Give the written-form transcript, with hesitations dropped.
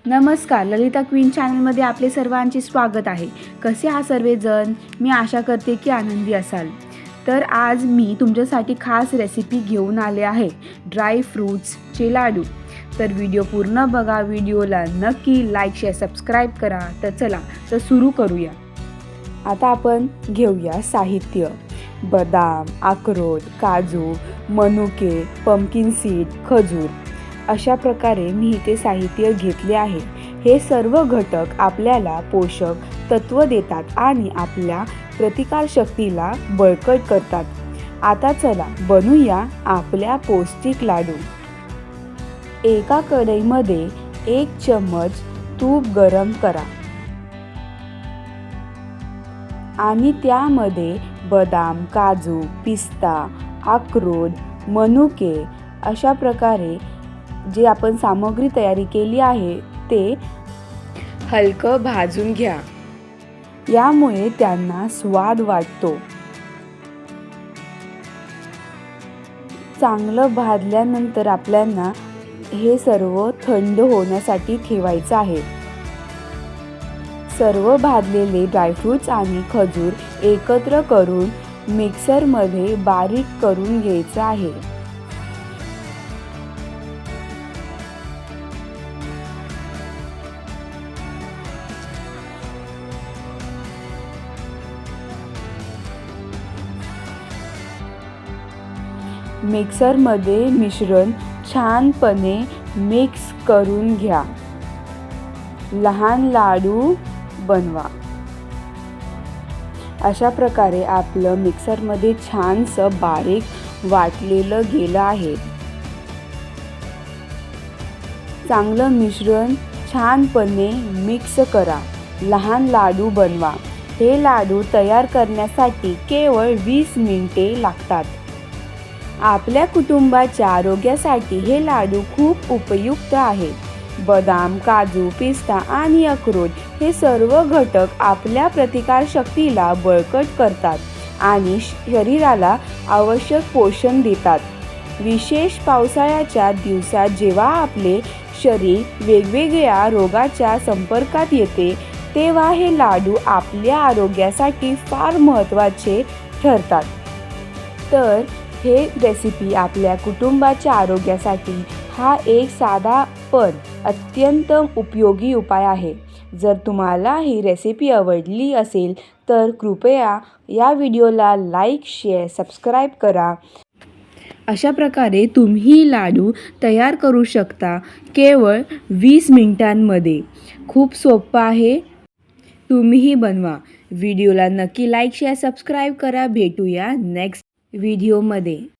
नमस्कार, ललिता क्वीन चॅनलमध्ये आपले सर्वांचे स्वागत आहे. कसे आहात सर्वजण? मी आशा करते की आनंदी असाल. तर आज मी तुमच्यासाठी खास रेसिपी घेऊन आले आहे, ड्राय फ्रूट्सचे लाडू. तर व्हिडिओ पूर्ण बघा, व्हिडिओला नक्की लाईक, शेअर, सबस्क्राईब करा. तर चला तर सुरू करूया. आता आपण घेऊया साहित्य. बदाम, अक्रोड, काजू, मनुके, पंपकिन सीड, खजूर अशा प्रकारे मी इथे साहित्य घेतले आहे. हे सर्व घटक आपल्याला पोषक तत्व देतात आणि आपल्या प्रतिकारशक्तीला बळकट करतात. आता चला बनवूया आपल्या पौष्टिक लाडू. एका कढईमध्ये 1 चम्मच तूप गरम करा आणि त्यामध्ये बदाम, काजू, पिस्ता, अक्रोड, मनुके अशा प्रकारे जे आपण सामग्री तयारी केली आहे ते हलकं भाजून घ्या. यामुळे त्यांना स्वाद वाटतो. चांगलं भाजल्यानंतर आपल्याला हे सर्व थंड होण्यासाठी ठेवायचं आहे. सर्व भाजलेले ड्रायफ्रूट्स आणि खजूर एकत्र करून मिक्सरमध्ये बारीक करून घ्यायचं आहे. मिक्सरमध्ये मिश्रण छानपणे मिक्स करून घ्या. लहान लाडू बनवा. अशा प्रकारे आपलं मिक्सरमध्ये छानसं बारीक वाटलेलं गेलं आहे. चांगलं मिश्रण छानपणे मिक्स करा. लहान लाडू बनवा. हे लाडू तयार करण्यासाठी केवळ 20 मिनिटे लागतात. आपल्या कुटुंबाच्या आरोग्यासाठी हे लाडू खूप उपयुक्त आहेत. बदाम, काजू, पिस्ता आणि अक्रोड हे सर्व घटक आपल्या प्रतिकारशक्तीला बळकट करतात आणि शरीराला आवश्यक पोषण देतात. विशेष पावसाळ्याच्या दिवसात जेव्हा आपले शरीर वेगवेगळ्या रोगाच्या संपर्कात येते, तेव्हा हे लाडू आपल्या आरोग्यासाठी फार महत्त्वाचे ठरतात. तर हे रेसिपी आपल्या कुटुंबाच्या आरोग्यासाठी हा एक साधा पण अत्यंत उपयोगी उपाय आहे. जर तुम्हाला ही रेसिपी आवडली असेल तर कृपया या व्हिडिओला लाईक, शेअर, सबस्क्राईब करा. अशा प्रकारे तुम्ही लाडू तयार करू शकता केवळ 20 मिनिटांमध्ये. खूप सोपं आहे. तुम्हीही बनवा. व्हिडिओला नक्की लाईक, शेअर, सबस्क्राईब करा. भेटूया नेक्स्ट व्हिडिओमध्ये.